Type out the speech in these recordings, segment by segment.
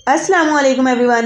अस्सलाम वालेकुम एवरीवन।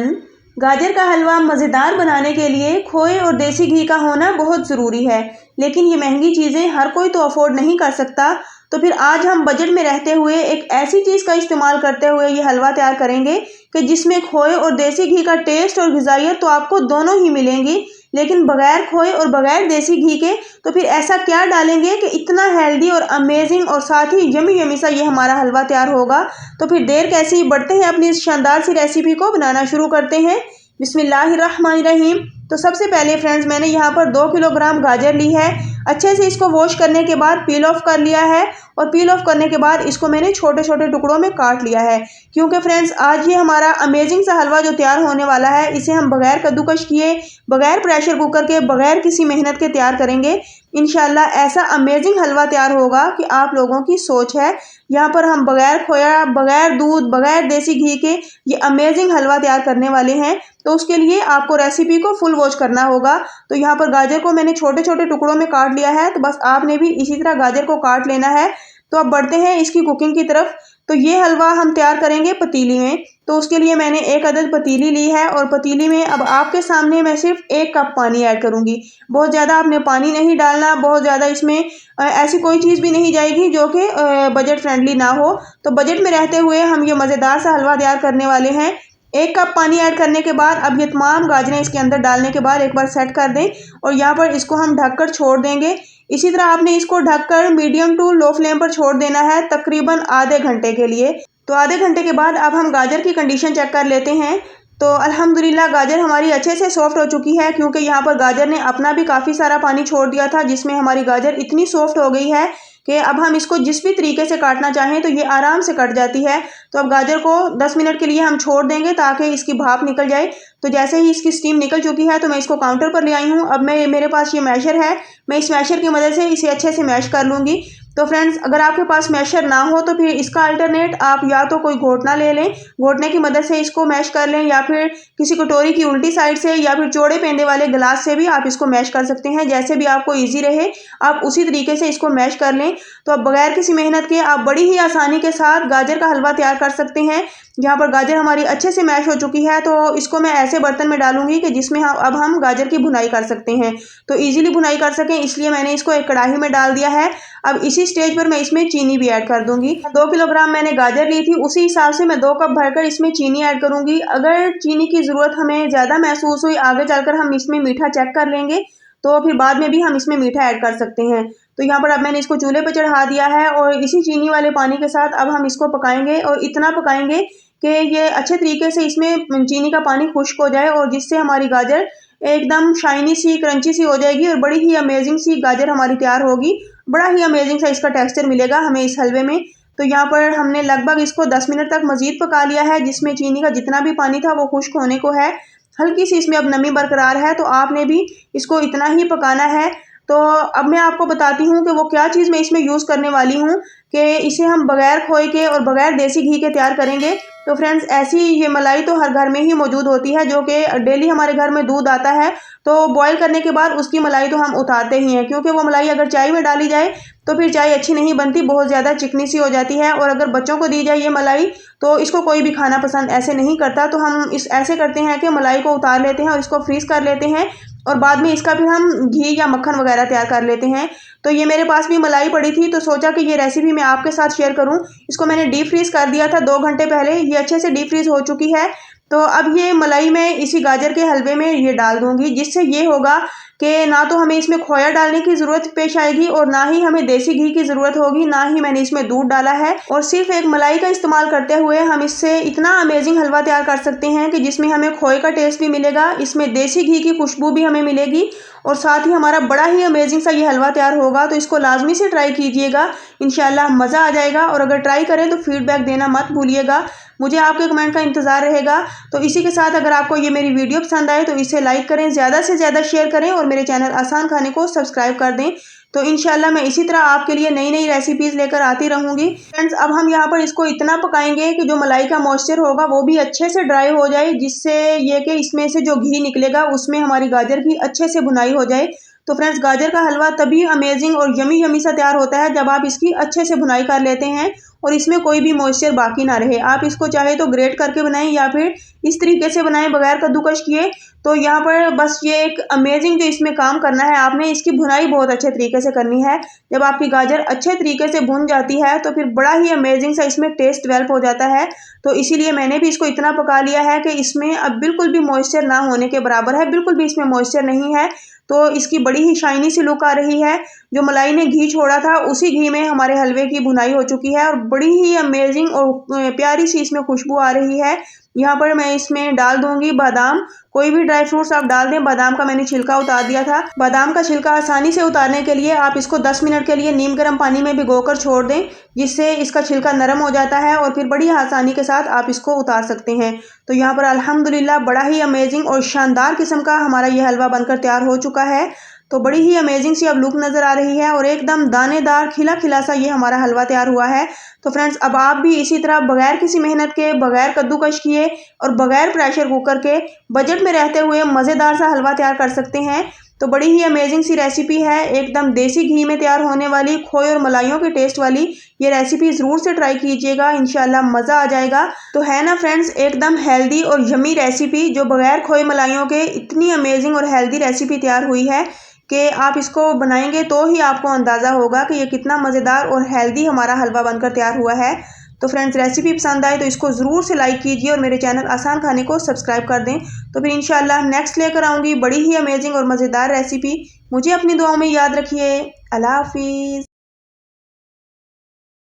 गाजर का हलवा मज़ेदार बनाने के लिए खोए और देसी घी का होना बहुत ज़रूरी है, लेकिन ये महंगी चीज़ें हर कोई तो अफोर्ड नहीं कर सकता। तो फिर आज हम बजट में रहते हुए एक ऐसी चीज़ का इस्तेमाल करते हुए ये हलवा तैयार करेंगे कि जिसमें खोए और देसी घी का टेस्ट और ग़िज़ाइयत तो आपको दोनों ही मिलेंगी, लेकिन बगैर खोए और बगैर देसी घी के। तो फिर ऐसा क्या डालेंगे कि इतना हेल्दी और अमेजिंग और साथ ही यमी यमी सा ये हमारा हलवा तैयार होगा। तो फिर देर कैसी, बढ़ते हैं अपनी इस शानदार सी रेसिपी को बनाना शुरू करते हैं। बिस्मिल्लाहिर्रहमानिर्रहीम। तो सबसे पहले फ्रेंड्स, मैंने यहाँ पर 2 किलोग्राम गाजर ली है। अच्छे से इसको वॉश करने के बाद पील ऑफ कर लिया है, और पील ऑफ करने के बाद इसको मैंने छोटे छोटे टुकड़ों में काट लिया है, क्योंकि फ्रेंड्स आज ये हमारा अमेजिंग सा हलवा जो तैयार होने वाला है, इसे हम बगैर कद्दूकश किए, बगैर प्रेशर कुकर के, बगैर किसी मेहनत के तैयार करेंगे। इंशाल्लाह ऐसा अमेजिंग हलवा तैयार होगा कि आप लोगों की सोच है। यहाँ पर हम बगैर खोया, बगैर दूध, बगैर देसी घी के ये अमेजिंग हलवा तैयार करने वाले हैं। तो उसके लिए आपको रेसिपी को फुल वॉच करना होगा। तो यहाँ पर गाजर को मैंने छोटे छोटे टुकड़ों में काट लिया है, तो बस आपने भी इसी तरह गाजर को काट लेना है। तो अब बढ़ते हैं इसकी कुकिंग की तरफ। तो ये हलवा हम तैयार करेंगे पतीली में। तो उसके लिए मैंने 1 अदद पतीली ली है, और पतीली में अब आपके सामने मैं सिर्फ 1 कप पानी ऐड करूंगी। बहुत ज़्यादा आपने पानी नहीं डालना, बहुत ज़्यादा इसमें ऐसी कोई चीज़ भी नहीं जाएगी जो कि बजट फ्रेंडली ना हो। तो बजट में रहते हुए हम ये मज़ेदार सा हलवा तैयार करने वाले हैं। 1 कप पानी ऐड करने के बाद अब ये तमाम गाजरें इसके अंदर डालने के बाद एक बार सेट कर दें, और यहाँ पर इसको हम ढककर छोड़ देंगे। इसी तरह आपने इसको ढककर मीडियम टू लो फ्लेम पर छोड़ देना है, तकरीबन आधे घंटे के लिए। तो आधे घंटे के बाद अब हम गाजर की कंडीशन चेक कर लेते हैं। तो अल्हम्दुलिल्लाह गाजर हमारी अच्छे से सॉफ्ट हो चुकी है, क्योंकि यहाँ पर गाजर ने अपना भी काफ़ी सारा पानी छोड़ दिया था, जिसमें हमारी गाजर इतनी सॉफ्ट हो गई है कि अब हम इसको जिस भी तरीके से काटना चाहें तो ये आराम से कट जाती है। तो अब गाजर को 10 मिनट के लिए हम छोड़ देंगे ताकि इसकी भाप निकल जाए। तो जैसे ही इसकी स्टीम निकल चुकी है तो मैं इसको काउंटर पर ले आई हूँ। अब मेरे पास ये मैशर है, मैं इस मैशर की मदद से इसे अच्छे से मैश कर लूँगी। तो फ्रेंड्स, अगर आपके पास मैशर ना हो तो फिर इसका अल्टरनेट आप या तो कोई घोटना ले लें, घोटने की मदद से इसको मैश कर लें, या फिर किसी कटोरी की उल्टी साइड से, या फिर चौड़े पेंदे वाले गिलास से भी आप इसको मैश कर सकते हैं। जैसे भी आपको ईजी रहे आप उसी तरीके से इसको मैश कर लें। तो अब बगैर किसी मेहनत के आप बड़ी ही आसानी के साथ गाजर का हलवा तैयार कर सकते हैं। यहाँ पर गाजर हमारी अच्छे से मैश हो चुकी है, तो इसको मैं ऐसे बर्तन में डालूंगी कि जिसमें हम गाजर की भुनाई कर सकते हैं, तो इजीली भुनाई कर सकें, इसलिए मैंने इसको एक कढ़ाई में डाल दिया है। अब इसी स्टेज पर मैं इसमें चीनी भी ऐड कर दूंगी। 2 किलोग्राम मैंने गाजर ली थी, उसी हिसाब से मैं 2 कप भरकर इसमें चीनी ऐड करूंगी। अगर चीनी की ज़रूरत हमें ज़्यादा महसूस हुई, आगे चलकर हम इसमें मीठा चेक कर लेंगे, तो फिर बाद में भी हम इसमें मीठा ऐड कर सकते हैं। तो यहाँ पर अब मैंने इसको चूल्हे पर चढ़ा दिया है, और इसी चीनी वाले पानी के साथ अब हम इसको पकाएंगे, और इतना पकाएंगे कि ये अच्छे तरीके से इसमें चीनी का पानी खुश्क हो जाए, और जिससे हमारी गाजर एकदम शाइनी सी, क्रंची सी हो जाएगी, और बड़ी ही अमेजिंग सी गाजर हमारी तैयार होगी। बड़ा ही अमेजिंग सा इसका टेक्सचर मिलेगा हमें इस हलवे में। तो यहाँ पर हमने लगभग इसको 10 मिनट तक मज़ीद पका लिया है, जिसमें चीनी का जितना भी पानी था वो खुश्क होने को है। हल्की सी इसमें अब नमी बरकरार है, तो आपने भी इसको इतना ही पकाना है। तो अब मैं आपको बताती हूँ कि वो क्या चीज़ मैं इसमें यूज़ करने वाली हूँ, कि इसे हम बगैर खोए के और बगैर देसी घी के तैयार करेंगे। तो फ्रेंड्स, ऐसी ये मलाई तो हर घर में ही मौजूद होती है, जो कि डेली हमारे घर में दूध आता है, तो बॉईल करने के बाद उसकी मलाई तो हम उतारते ही हैं, क्योंकि वो मलाई अगर चाय में डाली जाए तो फिर चाय अच्छी नहीं बनती, बहुत ज़्यादा चिकनी सी हो जाती है। और अगर बच्चों को दी जाए ये मलाई तो इसको कोई भी खाना पसंद ऐसे नहीं करता। तो हम ऐसे करते हैं कि मलाई को उतार लेते हैं और इसको फ्रीज़ कर लेते हैं, और बाद में इसका फिर हम घी या मक्खन वगैरह तैयार कर लेते हैं। तो ये मेरे पास भी मलाई पड़ी थी, तो सोचा कि ये रेसिपी मैं आपके साथ शेयर करूं। इसको मैंने डीप फ्रीज कर दिया था 2 घंटे पहले, ये अच्छे से डीप फ्रीज हो चुकी है। तो अब ये मलाई मैं इसी गाजर के हलवे में ये डाल दूंगी, जिससे ये होगा कि ना तो हमें इसमें खोया डालने की ज़रूरत पेश आएगी, और ना ही हमें देसी घी की ज़रूरत होगी, ना ही मैंने इसमें दूध डाला है। और सिर्फ एक मलाई का इस्तेमाल करते हुए हम इससे इतना अमेजिंग हलवा तैयार कर सकते हैं कि जिसमें हमें खोए का टेस्ट भी मिलेगा, इसमें देसी घी की खुशबू भी हमें मिलेगी, और साथ ही हमारा बड़ा ही अमेजिंग सा ये हलवा तैयार होगा। तो इसको लाजमी से ट्राई कीजिएगा, इंशाल्लाह मज़ा आ जाएगा। और अगर ट्राई करें तो फीडबैक देना मत भूलिएगा, मुझे आपके कमेंट का इंतज़ार रहेगा। तो इसी के साथ अगर आपको ये मेरी वीडियो पसंद आए तो इसे लाइक करें, ज़्यादा से ज़्यादा शेयर करें, और मेरे चैनल आसान खाने को सब्सक्राइब कर दें। तो इंशाल्लाह मैं इसी तरह आपके लिए नई नई रेसिपीज़ लेकर आती रहूँगी। फ्रेंड्स, अब हम यहाँ पर इसको इतना पकाएंगे कि जो मलाई का मॉइस्चर होगा वो भी अच्छे से ड्राई हो जाए, जिससे ये कि इसमें से जो घी निकलेगा उसमें हमारी गाजर की अच्छे से भुनाई हो जाए। तो फ्रेंड्स गाजर का हलवा तभी अमेजिंग और यमी यमी सा तैयार होता है जब आप इसकी अच्छे से भुनाई कर लेते हैं और इसमें कोई भी मॉइस्चर बाकी ना रहे। आप इसको चाहे तो ग्रेट करके बनाएं या फिर इस तरीके से बनाएं बगैर कद्दूकश किए। तो यहाँ पर बस ये एक अमेजिंग जो इसमें काम करना है, आपने इसकी भुनाई बहुत अच्छे तरीके से करनी है। जब आपकी गाजर अच्छे तरीके से भुन जाती है तो फिर बड़ा ही अमेजिंग सा इसमें टेस्ट डेवलप हो जाता है। तो इसीलिए मैंने भी इसको इतना पका लिया है कि इसमें अब बिल्कुल भी मॉइस्चर ना होने के बराबर है, बिल्कुल भी इसमें मॉइस्चर नहीं है। तो इसकी बड़ी ही शाइनी सी लुक आ रही है। जो मलाई ने घी छोड़ा था उसी घी में हमारे हलवे की भुनाई हो चुकी है और बड़ी ही अमेजिंग और प्यारी सी इसमें खुशबू आ रही है। यहाँ पर मैं इसमें डाल दूंगी बादाम, कोई भी ड्राई फ्रूट्स आप डाल दें। बादाम का मैंने छिलका उतार दिया था। बादाम का छिलका आसानी से उतारने के लिए आप इसको 10 मिनट के लिए नीम गर्म पानी में भिगोकर छोड़ दें, जिससे इसका छिलका नरम हो जाता है और फिर बड़ी आसानी के साथ आप इसको उतार सकते हैं। तो यहाँ पर अल्हम्दुलिल्लाह बड़ा ही अमेजिंग और शानदार किस्म का हमारा ये हलवा बनकर तैयार हो चुका है। तो बड़ी ही अमेजिंग सी अब लुक नज़र आ रही है और एकदम दानेदार खिला खिला सा ये हमारा हलवा तैयार हुआ है। तो फ्रेंड्स अब आप भी इसी तरह बगैर किसी मेहनत के, बगैर कद्दूकश किए और बगैर प्रेशर कुकर के बजट में रहते हुए मज़ेदार सा हलवा तैयार कर सकते हैं। तो बड़ी ही अमेजिंग सी रेसिपी है, एकदम देसी घी में तैयार होने वाली, खोए और मलाइयों के टेस्ट वाली ये रेसिपी ज़रूर से ट्राई कीजिएगा, इंशाल्लाह मज़ा आ जाएगा। तो है ना फ्रेंड्स, एकदम हेल्दी और यमी रेसिपी जो बगैर खोए मलाइयों के इतनी अमेजिंग और हेल्दी रेसिपी तैयार हुई है कि आप इसको बनाएंगे तो ही आपको अंदाज़ा होगा कि ये कितना मज़ेदार और हेल्दी हमारा हलवा बनकर तैयार हुआ है। तो फ्रेंड्स रेसिपी पसंद आए तो इसको ज़रूर से लाइक कीजिए और मेरे चैनल आसान खाने को सब्सक्राइब कर दें। तो फिर इंशाल्लाह नेक्स्ट लेकर आऊँगी बड़ी ही अमेजिंग और मज़ेदार रेसिपी। मुझे अपनी दुआओं में याद रखिए। अल्लाह हाफिज़।